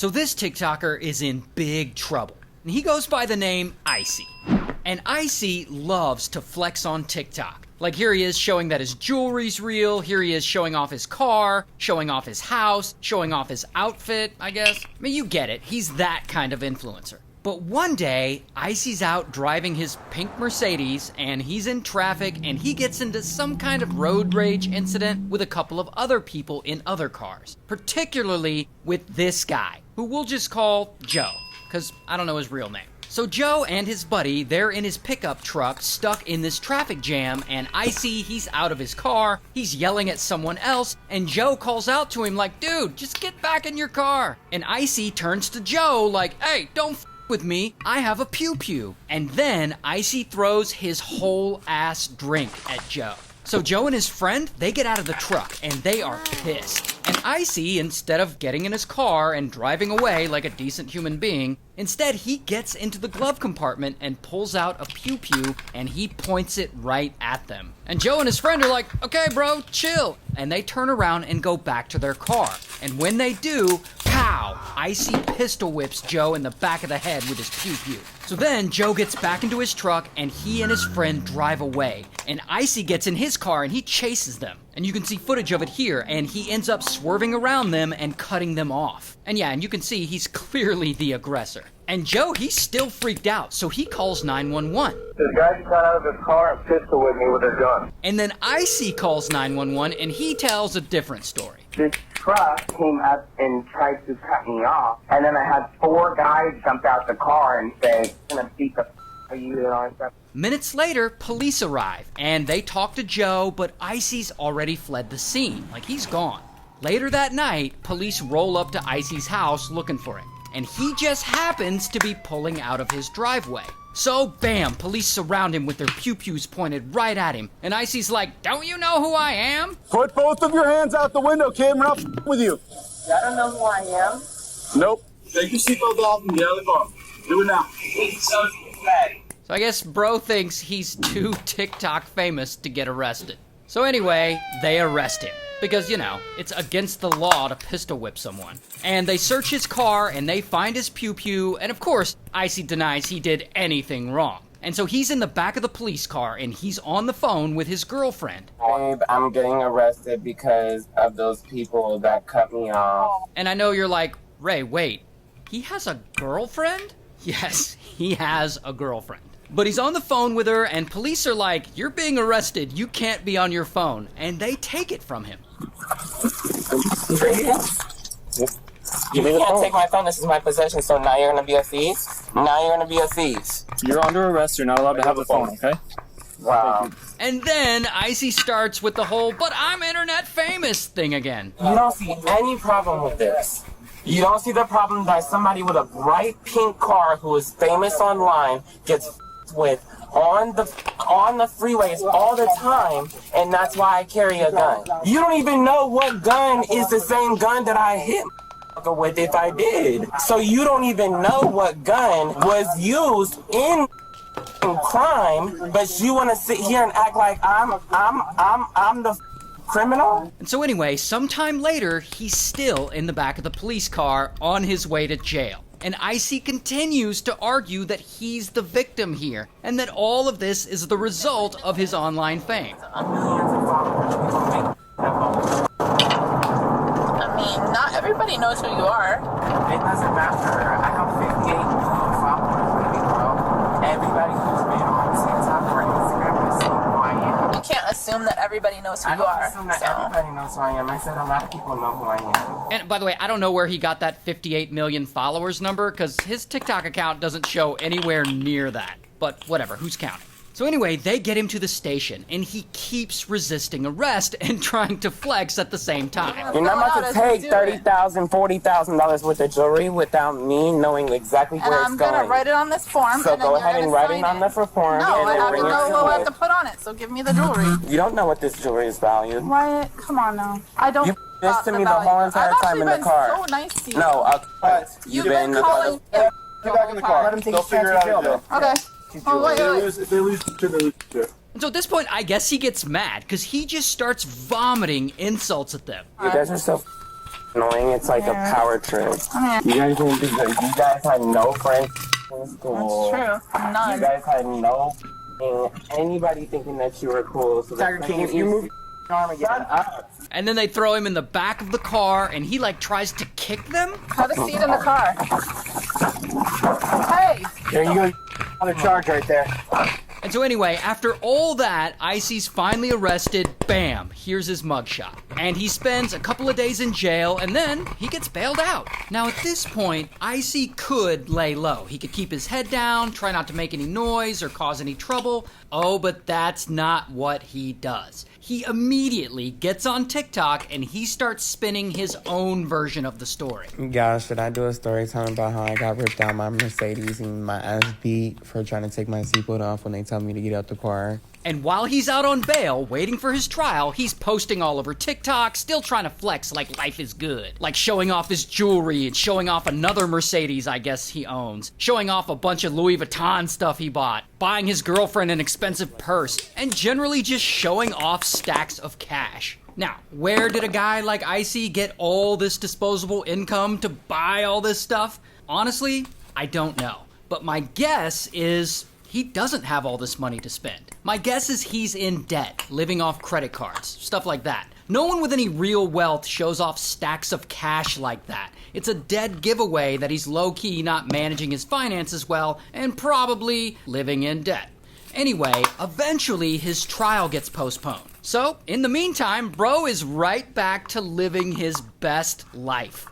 So this TikToker is in big trouble. And he goes by the name Icy. And Icy loves to flex on TikTok. Like here he is showing that his jewelry's real, here he is showing off his car, showing off his house, showing off his outfit, I guess. I mean, you get it, he's that kind of influencer. But one day, Icy's out driving his pink Mercedes, and he's in traffic, and he gets into some kind of road rage incident with a couple of other people in other cars. Particularly with this guy, who we'll just call Joe, because I don't know his real name. So Joe and his buddy, they're in his pickup truck stuck in this traffic jam, and Icy, he's out of his car, he's yelling at someone else, and Joe calls out to him like, dude, just get back in your car. And Icy turns to Joe like, hey, don't f with me, I have a pew-pew. And then Icy throws his whole ass drink at Joe. So Joe and his friend, they get out of the truck, and they are pissed. And Icy, instead of getting in his car and driving away like a decent human being, instead he gets into the glove compartment and pulls out a pew-pew, and he points it right at them. And Joe and his friend are like, okay bro, chill. And they turn around and go back to their car. And when they do, pow! Icy pistol whips Joe in the back of the head with his pew-pew. So then Joe gets back into his truck and he and his friend drive away. And Icy gets in his car and he chases them. And you can see footage of it here, and he ends up swerving around them and cutting them off. And yeah, and you can see he's clearly the aggressor. And Joe, he's still freaked out, so he calls 911. This guy just got out of his car and pistol with me with a gun. And then Icy calls 911 and he tells a different story. This truck came up and tried to cut me off, and then I had 4 guys jump out the car and say, I'm gonna beat the f*** out of you and all that stuff. Minutes later, police arrive, and they talk to Joe, but Icy's already fled the scene, like he's gone. Later that night, police roll up to Icy's house looking for him, and he just happens to be pulling out of his driveway. So, bam, police surround him with their pew-pews pointed right at him, and Icy's like, don't you know who I am? Put both of your hands out the window, kid. We're not f***ing with you. I don't know who I am. Nope. Take your seatbelt off and get out of the car. Do it now. So I guess bro thinks he's too TikTok famous to get arrested. So anyway, they arrest him. Because, you know, it's against the law to pistol whip someone. And they search his car, and they find his pew-pew, and of course, Icy denies he did anything wrong. And so he's in the back of the police car, and he's on the phone with his girlfriend. Babe, I'm getting arrested because of those people that cut me off. And I know you're like, Ray, wait, he has a girlfriend? Yes, he has a girlfriend. But he's on the phone with her, and police are like, you're being arrested, you can't be on your phone. And they take it from him. You can't take my phone, this is my possession, so now you're gonna be a thief? Now you're gonna be a thief. You're under arrest. You're not allowed to have the phone, okay? Wow. And then Icy starts with the whole, but I'm internet famous thing again. You don't see any problem with this. You don't see the problem that somebody with a bright pink car who is famous online gets with on the freeways all the time, and that's why I carry a gun. You don't even know what gun is the same gun that I hit with if I did. So you don't even know what gun was used in crime, but you want to sit here and act like I'm the criminal? And so anyway, sometime later, he's still in the back of the police car on his way to jail. And Icy continues to argue that he's the victim here, and that all of this is the result of his online fame. I mean, not everybody knows who you are. It doesn't matter. I have 58 million followers, baby girl. Everybody who's been on TikTok or Instagram has seen who I am. You can't assume that everybody knows who I you don't are. assume that everybody knows who I am. I said a lot of people know who I am. And by the way, I don't know where he got that 58 million followers number, because his TikTok account doesn't show anywhere near that. But whatever, who's counting? So anyway, they get him to the station, and he keeps resisting arrest and trying to flex at the same time. You're not about to take $30,000, $40,000 worth of jewelry without me knowing exactly where it's I'm going. gonna write it on this form. So and then go you're ahead and gonna write sign it on the form. No, and I then have to bring it know to what I it. have to put on it. So give me the jewelry. You don't know what this jewelry is valued. Wyatt, come on now. I don't. You this to me the whole entire time in the car. So nice to you. No, You've been calling. Get back in the car. Let him take They'll his chance figure it in out. jail, in jail. Okay. Oh, wait. If they lose, they lose. And so at this point, I guess he gets mad, because he just starts vomiting insults at them. You guys are so annoying. It's like a power trip. You guys didn't think that you guys had no friends in school. That's true. You None. guys had no anybody thinking that you were cool. So Tiger King, if you move your arm again, And then they throw him in the back of the car, and he like tries to kick them. Have a seat in the car. Hey! there you go. Another charge right there. And so anyway, after all that, Icy's finally arrested. Bam, here's his mugshot. And he spends a couple of days in jail, and then he gets bailed out. Now at this point, Icy could lay low. He could keep his head down, try not to make any noise or cause any trouble. Oh, but that's not what he does. He immediately gets on TikTok and he starts spinning his own version of the story. Guys, should I do a story time about how I got ripped out my Mercedes and my ass beat for trying to take my seatbelt off when they tell me to get out the car? And while he's out on bail, waiting for his trial, he's posting all over TikTok, still trying to flex like life is good. Like showing off his jewelry and showing off another Mercedes I guess he owns. Showing off a bunch of Louis Vuitton stuff he bought. Buying his girlfriend an expensive purse. And generally just showing off stacks of cash. Now, where did a guy like Icy get all this disposable income to buy all this stuff? Honestly, I don't know. But my guess is he doesn't have all this money to spend. My guess is he's in debt, living off credit cards, stuff like that. No one with any real wealth shows off stacks of cash like that. It's a dead giveaway that he's low-key not managing his finances well and probably living in debt. Anyway, eventually his trial gets postponed. So, in the meantime, bro is right back to living his best life.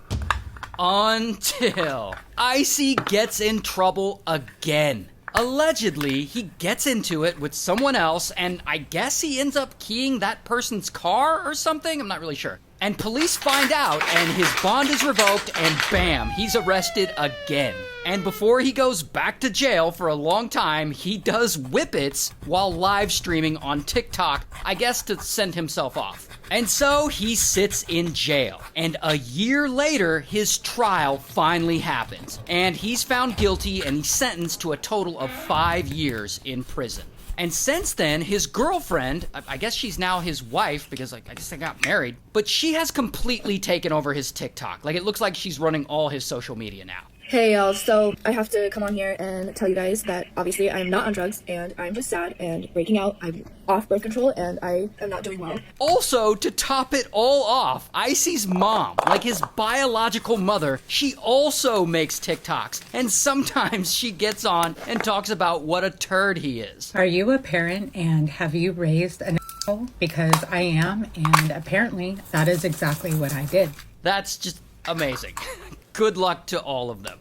Until Icy gets in trouble again. Allegedly, he gets into it with someone else, and I guess he ends up keying that person's car or something? I'm not really sure. And police find out, and his bond is revoked, and bam, he's arrested again. And before he goes back to jail for a long time, he does whippets while live streaming on TikTok, I guess to send himself off. And so he sits in jail. And a year later, his trial finally happens. And he's found guilty and he's sentenced to a total of 5 years in prison. And since then, his girlfriend, I guess she's now his wife because I guess they got married, but she has completely taken over his TikTok. Like it looks like she's running all his social media now. Hey y'all, so I have to come on here and tell you guys that obviously I'm not on drugs and I'm just sad and breaking out. I'm off birth control and I am not doing well. Also, to top it all off, Icy's mom, like his biological mother, she also makes TikToks. And sometimes she gets on and talks about what a turd he is. Are you a parent and have you raised an asshole? Because I am, and apparently that is exactly what I did. That's just amazing. Good luck to all of them.